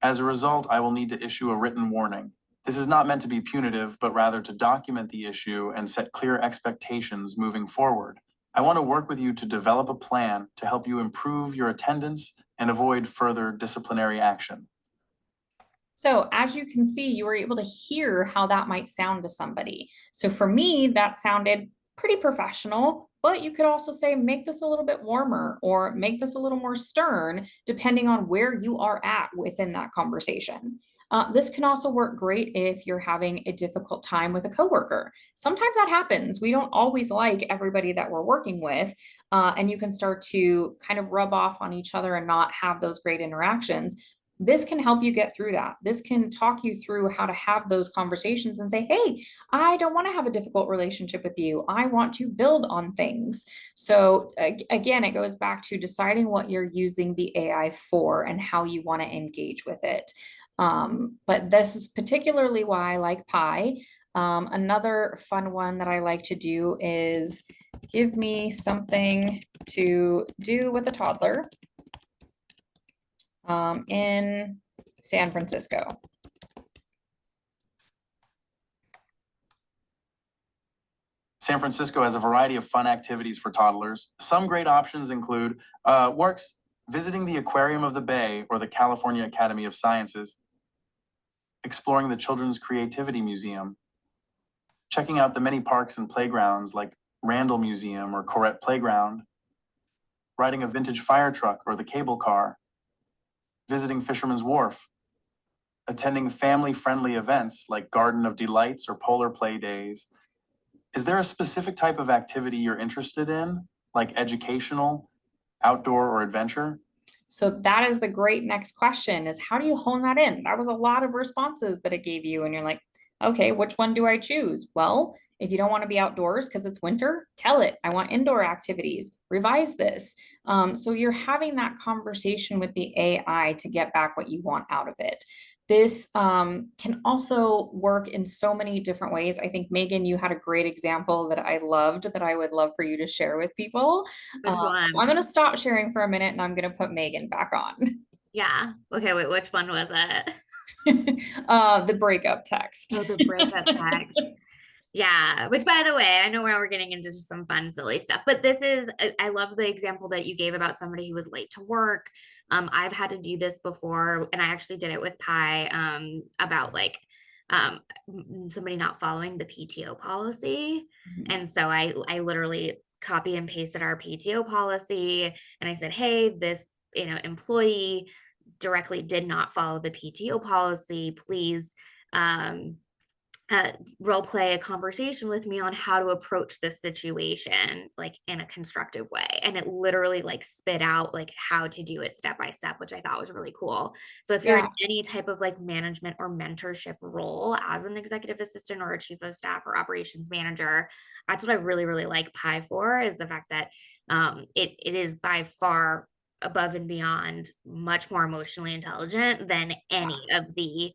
As a result, I will need to issue a written warning. This is not meant to be punitive, but rather to document the issue and set clear expectations moving forward. I want to work with you to develop a plan to help you improve your attendance and avoid further disciplinary action. So as you can see, you were able to hear how that might sound to somebody. So for me, that sounded pretty professional, but you could also say, make this a little bit warmer or make this a little more stern, depending on where you are at within that conversation. This can also work great if you're having a difficult time with a coworker. Sometimes that happens. We don't always like everybody that we're working with, and you can start to kind of rub off on each other and not have those great interactions. This can help you get through that. This can talk you through how to have those conversations and say, hey, I don't want to have a difficult relationship with you. I want to build on things. So again, it goes back to deciding what you're using the AI for and how you want to engage with it. But this is particularly why I like Pi. Another fun one that I like to do is give me something to do with a toddler in San Francisco. San Francisco has a variety of fun activities for toddlers. Some great options include works visiting the Aquarium of the Bay or the California Academy of Sciences, exploring the Children's Creativity Museum, checking out the many parks and playgrounds like Randall Museum or Corette Playground, riding a vintage fire truck or the cable car, visiting Fisherman's Wharf, attending family-friendly events like Garden of Delights or Polar Play Days. Is there a specific type of activity you're interested in, like educational, outdoor, or adventure? So that is the great next question, is how do you hone that in? That was a lot of responses that it gave you. And you're like, okay, which one do I choose? Well, if you don't want to be outdoors because it's winter, tell it, I want indoor activities, revise this. So you're having that conversation with the AI to get back what you want out of it. This can also work in so many different ways. I think, Megan, you had a great example that I loved that I would love for you to share with people. Which I'm one? going to stop sharing for a minute and I'm going to put Megan back on. Yeah. Okay, wait, which one was it? The breakup text. Oh, the breakup text. Yeah, which by the way, I know now we're getting into just some fun, silly stuff, but this is, I love the example that you gave about somebody who was late to work. I've had to do this before, and I actually did it with Pi, about like somebody not following the PTO policy. Mhm. And so I literally copy and pasted our PTO policy, and I said, hey, this, employee directly did not follow the PTO policy. Please, role play a conversation with me on how to approach this situation like in a constructive way, and it literally like spit out like how to do it step by step, which I thought was really cool. So if you're in Yeah. any type of like management or mentorship role as an executive assistant or a chief of staff or operations manager, that's what I really really like Pi for, is the fact that it is by far above and beyond much more emotionally intelligent than any of the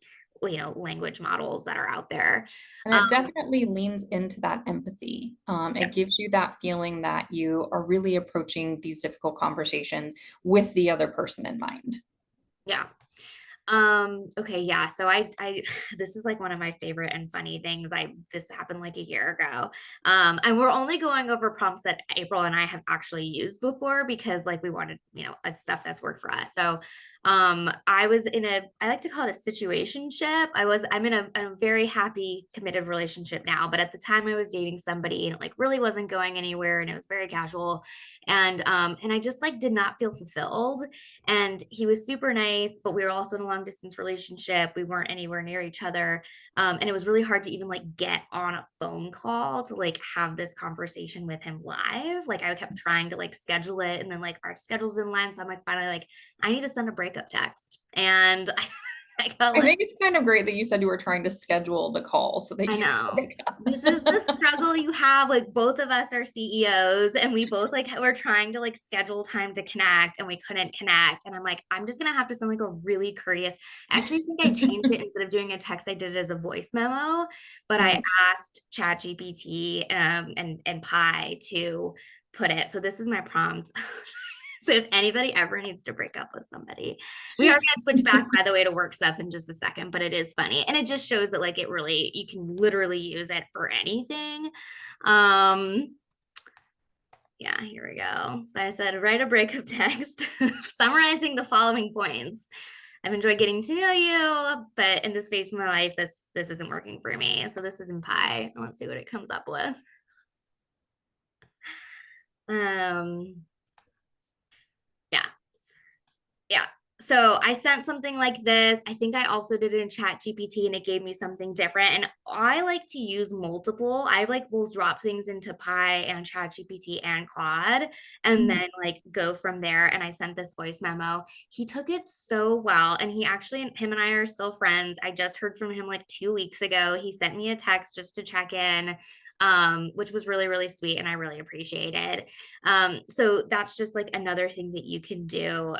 language models that are out there. And it definitely leans into that empathy. Yeah. It gives you that feeling that you are really approaching these difficult conversations with the other person in mind. Yeah. Okay, yeah. So I this is like one of my favorite and funny things. This happened like a year ago. And we're only going over prompts that April and I have actually used before, because like we wanted, stuff that's worked for us. So I was in I like to call it a situationship. I'm in a very happy, committed relationship now, but at the time I was dating somebody and it like really wasn't going anywhere, and it was very casual. And I just like did not feel fulfilled. And he was super nice, but we were also in a long distance relationship. We weren't anywhere near each other. And it was really hard to even like get on a phone call to like have this conversation with him live. Like I kept trying to like schedule it, and then like our schedules didn't line. So I'm like, finally, like, I need to send a breakup text. And I got I like, think it's kind of great that you said you were trying to schedule the call so that I you could know. break up. This is the struggle you have. Like both of us are CEOs, and we both like were trying to like schedule time to connect, and we couldn't connect. And I'm like, I'm just gonna have to send like a really courteous. I actually think I changed it, instead of doing a text, I did it as a voice memo. But I asked ChatGPT and Pi to put it. So this is my prompt. So if anybody ever needs to break up with somebody, we are going to switch back, by the way, to work stuff in just a second, but it is funny. And it just shows that like you can literally use it for anything. Yeah, here we go. So I said, write a breakup text summarizing the following points. I've enjoyed getting to know you, but in this phase of my life, this isn't working for me. So this is in Pi. Let's see what it comes up with. Yeah. Yeah. So I sent something like this. I think I also did it in ChatGPT, and it gave me something different. And I like to use multiple. I like will drop things into Pi and ChatGPT and Claude, and then like go from there. And I sent this voice memo. He took it so well. And him and I are still friends. I just heard from him like 2 weeks ago. He sent me a text just to check in, which was really, really sweet, and I really appreciated. So that's just like another thing that you can do.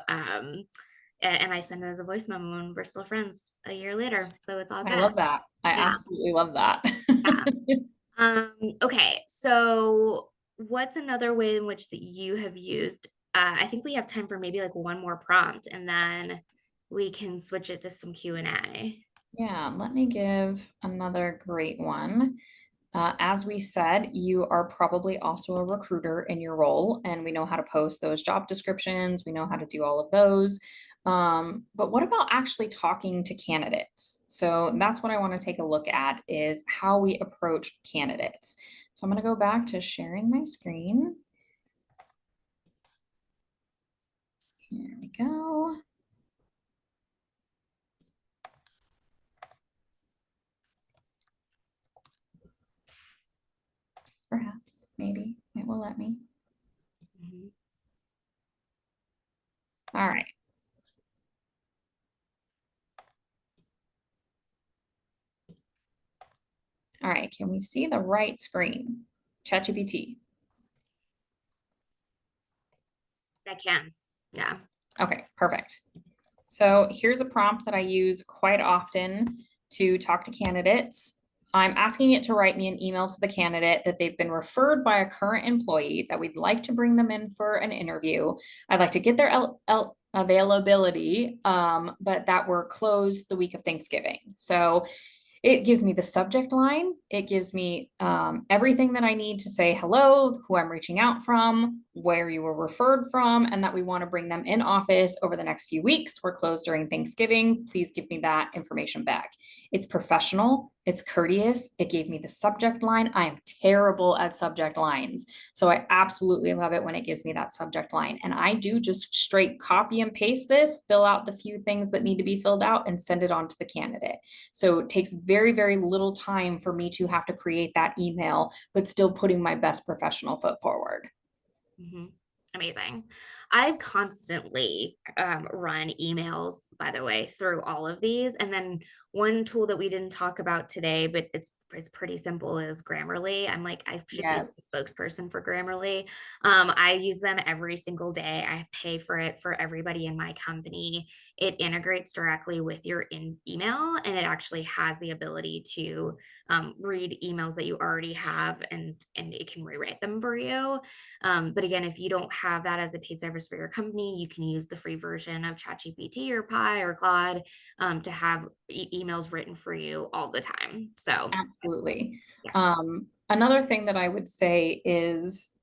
And I sent it as a voice memo, and we're still friends a year later. So it's all I good. love that. I Yeah. absolutely love that. Yeah. Okay. So what's another way in which that you have used? I think we have time for maybe like one more prompt, and then we can switch it to some Q&A. Yeah, let me give another great one. As we said, you are probably also a recruiter in your role, and we know how to post those job descriptions. We know how to do all of those. But what about actually talking to candidates? So that's what I want to take a look at, is how we approach candidates. So I'm going to go back to sharing my screen. Here we go. Perhaps, maybe it will let me. Mhm. All right. All right, can we see the right screen? ChatGPT. I can. Yeah. Okay, perfect. So here's a prompt that I use quite often to talk to candidates. I'm asking it to write me an email to the candidate that they've been referred by a current employee, that we'd like to bring them in for an interview. I'd like to get their availability, but that we're closed the week of Thanksgiving. So it gives me the subject line. It gives me everything that I need to say hello, who I'm reaching out from, where you were referred from, and that we want to bring them in office over the next few weeks. We're closed during Thanksgiving. Please give me that information back. It's professional. It's courteous. It gave me the subject line. I am terrible at subject lines. So I absolutely love it when it gives me that subject line. And I do just straight copy and paste this, fill out the few things that need to be filled out, and send it on to the candidate. So it takes very, very little time for me to have to create that email, but still putting my best professional foot forward. Mhm. Amazing. I constantly run emails, by the way, through all of these. And then one tool that we didn't talk about today, but it's pretty simple, is Grammarly. I'm like, I should be the Yes. spokesperson for Grammarly. I use them every single day. I pay for it for everybody in my company. It integrates directly with your email, and it actually has the ability to read emails that you already have, and it can rewrite them for you. But again, if you don't have that as a paid service for your company, you can use the free version of ChatGPT or Pi or Claude to have emails written for you all the time. So, Absolutely. yeah. Another thing that I would say is,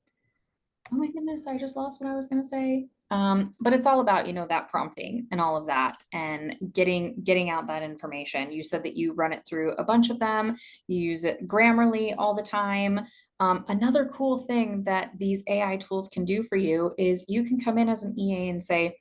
oh my goodness, I just lost what I was going to say. But it's all about, that prompting and all of that, and getting out that information. You said that you run it through a bunch of them. You use it Grammarly all the time. Another cool thing that these AI tools can do for you is you can come in as an EA and say,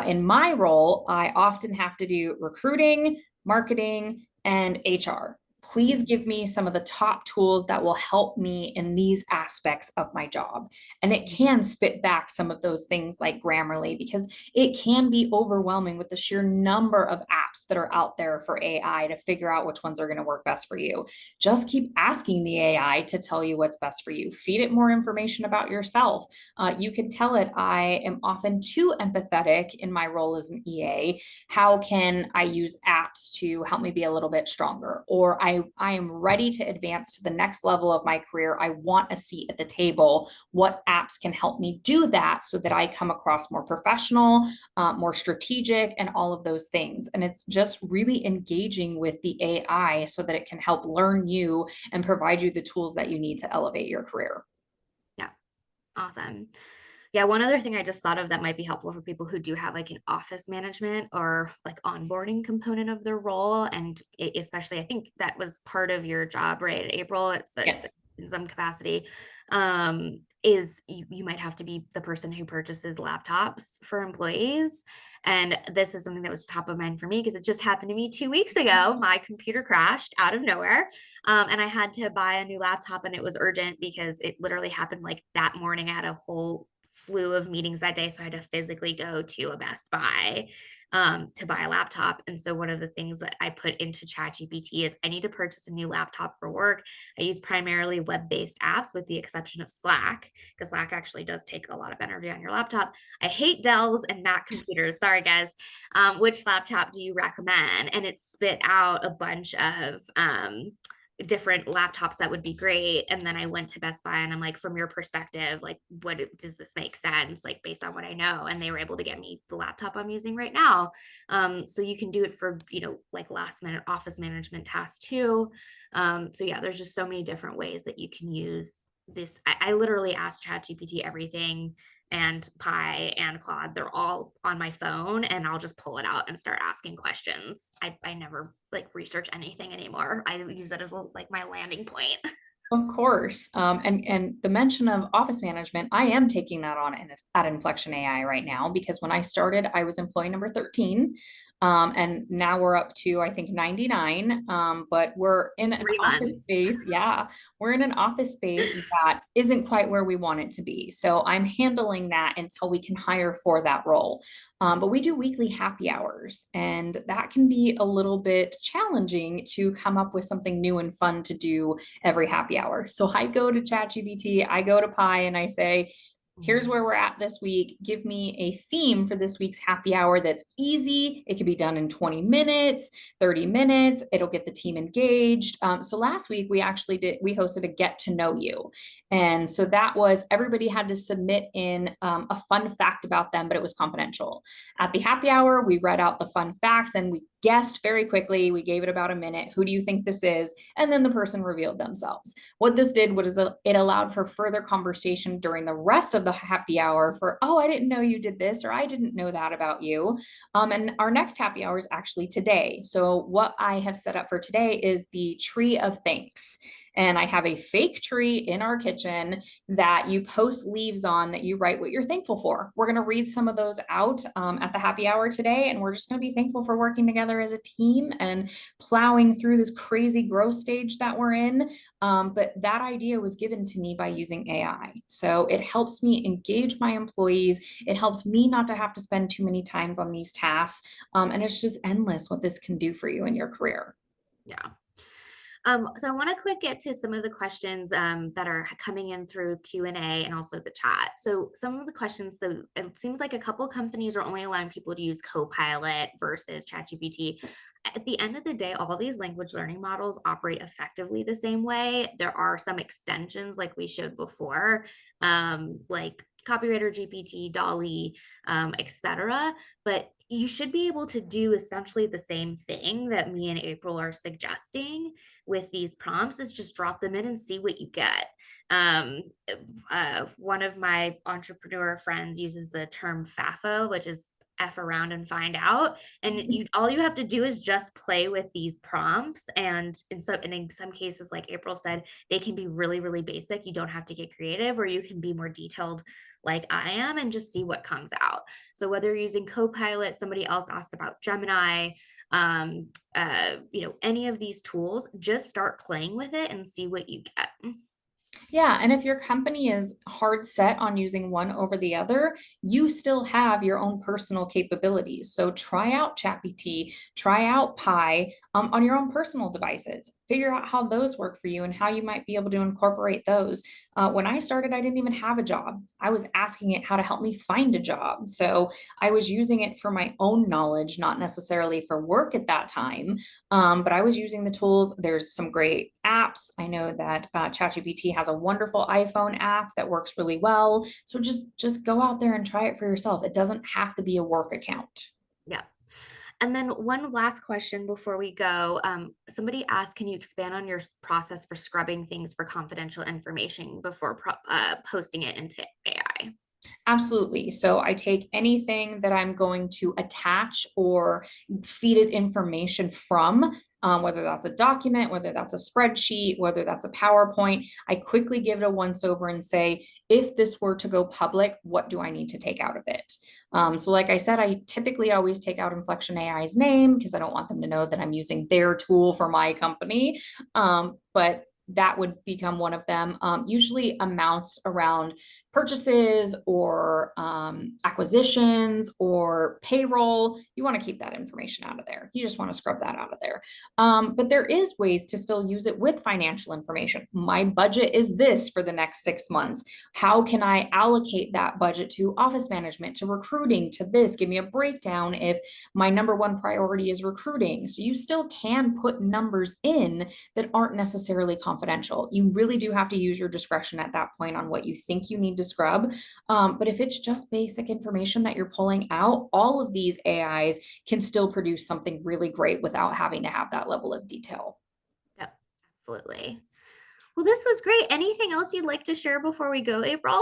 in my role, I often have to do recruiting, marketing, and HR. Please give me some of the top tools that will help me in these aspects of my job. And it can spit back some of those things like Grammarly, because it can be overwhelming with the sheer number of apps that are out there for AI to figure out which ones are going to work best for you. Just keep asking the AI to tell you what's best for you. Feed it more information about yourself. You can tell it, I am often too empathetic in my role as an EA. How can I use apps to help me be a little bit stronger? Or I am ready to advance to the next level of my career. I want a seat at the table. What apps can help me do that so that I come across more professional, more strategic, and all of those things? And it's just really engaging with the AI so that it can help learn you and provide you the tools that you need to elevate your career. Yeah. Awesome. Yeah, one other thing I just thought of that might be helpful for people who do have like an office management or like onboarding component of their role, and especially I think that was part of your job, right, April? It's Yes. in some capacity. Is you might have to be the person who purchases laptops for employees. And this is something that was top of mind for me because it just happened to me 2 weeks ago. My computer crashed out of nowhere. And I had to buy a new laptop, and it was urgent because it literally happened like that morning. I had a whole slew of meetings that day. So I had to physically go to a Best Buy to buy a laptop. And so one of the things that I put into ChatGPT is I need to purchase a new laptop for work. I use primarily web-based apps with the exception of Slack, because Slack actually does take a lot of energy on your laptop. I hate Dells and Mac computers. Sorry, guys. Which laptop do you recommend? And it spit out a bunch of different laptops that would be great. And then I went to Best Buy and I'm like, from your perspective, like, what does this make sense? Like, based on what I know. And they were able to get me the laptop I'm using right now. So you can do it for, like last minute office management tasks too. So yeah, there's just so many different ways that you can use this. I literally asked ChatGPT everything, and Pi and Claude, they're all on my phone, and I'll just pull it out and start asking questions. I never like research anything anymore. I use it as like my landing point. Of course. And the mention of office management, I am taking that on at Inflection AI right now, because when I started, I was employee number 13. And now we're up to, I think, 99. But we're in an 3 months. office space. Yeah, we're in an office space that isn't quite where we want it to be. So I'm handling that until we can hire for that role. But we do weekly happy hours, and that can be a little bit challenging to come up with something new and fun to do every happy hour. So I go to ChatGPT, I go to Pi, and I say, here's where we're at this week. Give me a theme for this week's happy hour that's easy. It can be done in 20 minutes, 30 minutes. It'll get the team engaged. So last week we hosted a get to know you. And so that was, everybody had to submit in a fun fact about them, but it was confidential. At the happy hour, we read out the fun facts and we guessed very quickly. We gave it about a minute. Who do you think this is? And then the person revealed themselves. What this did was it allowed for further conversation during the rest of the happy hour for, oh, I didn't know you did this, or I didn't know that about you. And our next happy hour is actually today. So what I have set up for today is the tree of thanks. And I have a fake tree in our kitchen that you post leaves on that you write what you're thankful for. We're going to read some of those out at the happy hour today. And we're just going to be thankful for working together as a team and plowing through this crazy growth stage that we're in. But that idea was given to me by using AI. So it helps me engage my employees. It helps me not to have to spend too many times on these tasks. And it's just endless what this can do for you in your career. Yeah. So I want to quick get to some of the questions that are coming in through Q&A and also the chat. So some of the questions, so it seems like a couple companies are only allowing people to use Copilot versus ChatGPT. At the end of the day, all these language learning models operate effectively the same way. There are some extensions like we showed before, like Copywriter GPT, Dolly, etc. But you should be able to do essentially the same thing that me and April are suggesting with these prompts, is just drop them in and see what you get. One of my entrepreneur friends uses the term FAFO, which is F around and find out. And all you have to do is just play with these prompts. And in some cases, like April said, they can be really, really basic. You don't have to get creative, or you can be more detailed like I am and just see what comes out. So whether you're using Copilot, somebody else asked about Gemini, any of these tools, just start playing with it and see what you get. Yeah, and if your company is hard set on using one over the other, you still have your own personal capabilities. So try out ChatGPT, try out Pi on your own personal devices. Figure out how those work for you and how you might be able to incorporate those. When I started, I didn't even have a job. I was asking it how to help me find a job. So I was using it for my own knowledge, not necessarily for work at that time. But I was using the tools. There's some great apps. I know that ChatGPT has a wonderful iPhone app that works really well. So just go out there and try it for yourself. It doesn't have to be a work account. Yeah. And then one last question before we go. Somebody asked, can you expand on your process for scrubbing things for confidential information before posting it into AI? Absolutely. So I take anything that I'm going to attach or feed it information from, whether that's a document, whether that's a spreadsheet, whether that's a PowerPoint. I quickly give it a once over and say, if this were to go public, what do I need to take out of it? So like I said, I typically always take out Inflection AI's name because I don't want them to know that I'm using their tool for my company. But that would become one of them. Usually amounts around purchases or acquisitions or payroll, you want to keep that information out of there. You just want to scrub that out of there. But there is ways to still use it with financial information. My budget is this for the next 6 months. How can I allocate that budget to office management, to recruiting, to this? Give me a breakdown if my number one priority is recruiting. So you still can put numbers in that aren't necessarily confidential. You really do have to use your discretion at that point on what you think you need to scrub. But if it's just basic information that you're pulling out, all of these AIs can still produce something really great without having to have that level of detail. Yep, absolutely. Well, this was great. Anything else you'd like to share before we go, April?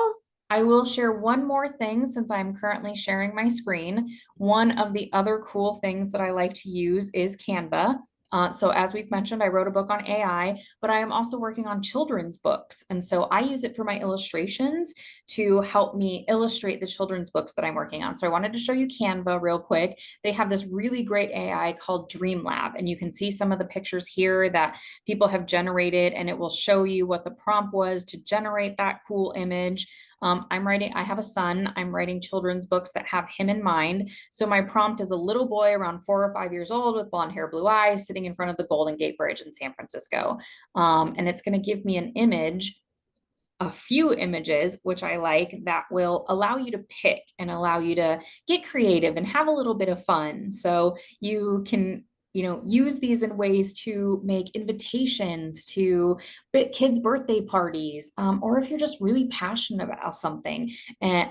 I will share one more thing since I'm currently sharing my screen. One of the other cool things that I like to use is Canva. So as we've mentioned, I wrote a book on AI, but I am also working on children's books. And so I use it for my illustrations to help me illustrate the children's books that I'm working on. So I wanted to show you Canva real quick. They have this really great AI called Dreamlab, and you can see some of the pictures here that people have generated, and it will show you what the prompt was to generate that cool image. I have a son, I'm writing children's books that have him in mind. So my prompt is a little boy around 4 or 5 years old with blonde hair, blue eyes, sitting in front of the Golden Gate Bridge in San Francisco. And it's going to give me an image, a few images, which I like, that will allow you to pick and allow you to get creative and have a little bit of fun. So you can use these in ways to make invitations to kids' birthday parties, or if you're just really passionate about something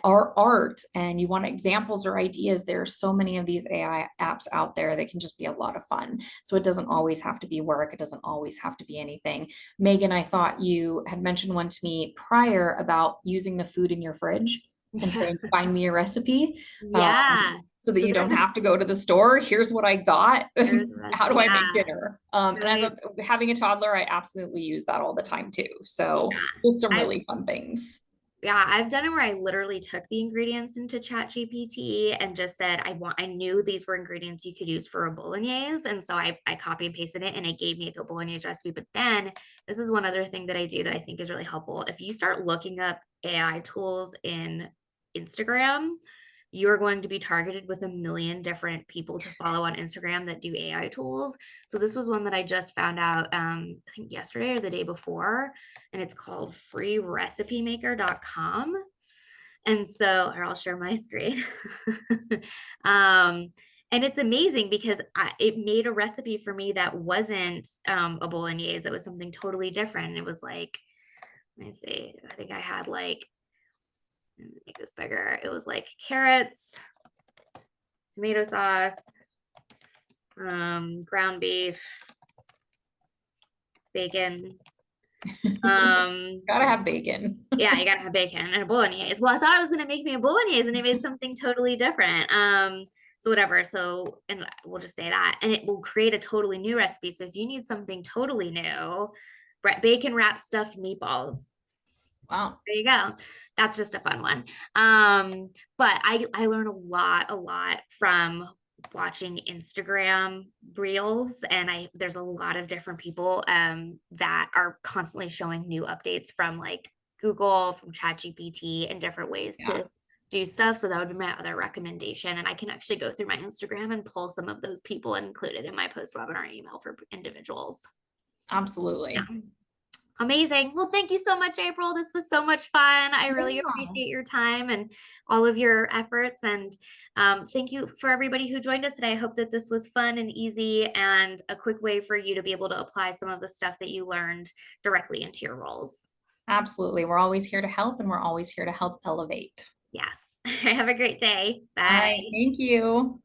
or art and you want examples or ideas, there are so many of these AI apps out there that can just be a lot of fun. So it doesn't always have to be work. It doesn't always have to be anything. Megan, I thought you had mentioned one to me prior about using the food in your fridge and saying, find me a recipe. Yeah. So that you don't have to go to the store. Here's what I got. How do I make dinner? And as having a toddler, I absolutely use that all the time too. So just some really fun things. Yeah, I've done it where I literally took the ingredients into ChatGPT and just said, I knew these were ingredients you could use for a bolognese. And so I copy and pasted it and it gave me a bolognese recipe. But then this is one other thing that I do that I think is really helpful. If you start looking up AI tools in Instagram, you're going to be targeted with 1 million different people to follow on Instagram that do AI tools. So this was one that I just found out, I think yesterday or the day before, and it's called freerecipemaker.com. And so, or I'll share my screen. And it's amazing because it made a recipe for me that wasn't a bolognese. It was something totally different. It was like, let me see, I think I had like, make this bigger. It was like carrots, tomato sauce, ground beef, bacon. Gotta have bacon. Yeah, you gotta have bacon and a bolognese. Well, I thought I was gonna make me a bolognese and it made something totally different. So whatever. So, and we'll just say that, and it will create a totally new recipe. So if you need something totally new, bacon wrapped stuffed meatballs. Wow. There you go. That's just a fun one. But I learn a lot from watching Instagram reels, and there's a lot of different people that are constantly showing new updates from like Google, from ChatGPT, and different ways to do stuff. So that would be my other recommendation. And I can actually go through my Instagram and pull some of those people and include it in my post-webinar email for individuals. Absolutely. Yeah. Amazing. Well, thank you so much, April. This was so much fun. I really appreciate your time and all of your efforts. And thank you for everybody who joined us today. I hope that this was fun and easy and a quick way for you to be able to apply some of the stuff that you learned directly into your roles. Absolutely. We're always here to help, and we're always here to help elevate. Yes. Have a great day. Bye. All right. Thank you.